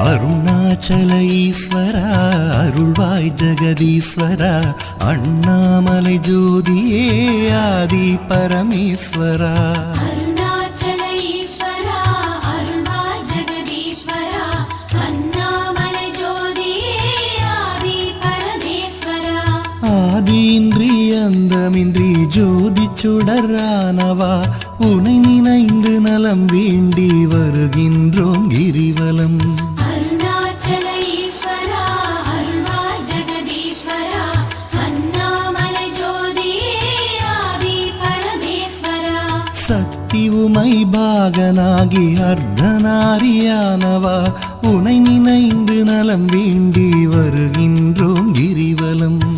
அருணாச்சல ஈஸ்வரா அருள்வாய் ஜெகதீஸ்வரா அண்ணாமலை ஜோதியே ஆதி பரமேஸ்வரா ஆதியின்றி அந்தமின்றி ஜோதி சுடரானவா உனை நினைந்து நலம் வேண்டி வருகின்றோம் கிரிவலம். சக்தி உமை பாகனாகி அர்த்தநாரியானவா உனை நினைந்து நலம் வேண்டி வருகின்றோம் கிரிவலம்.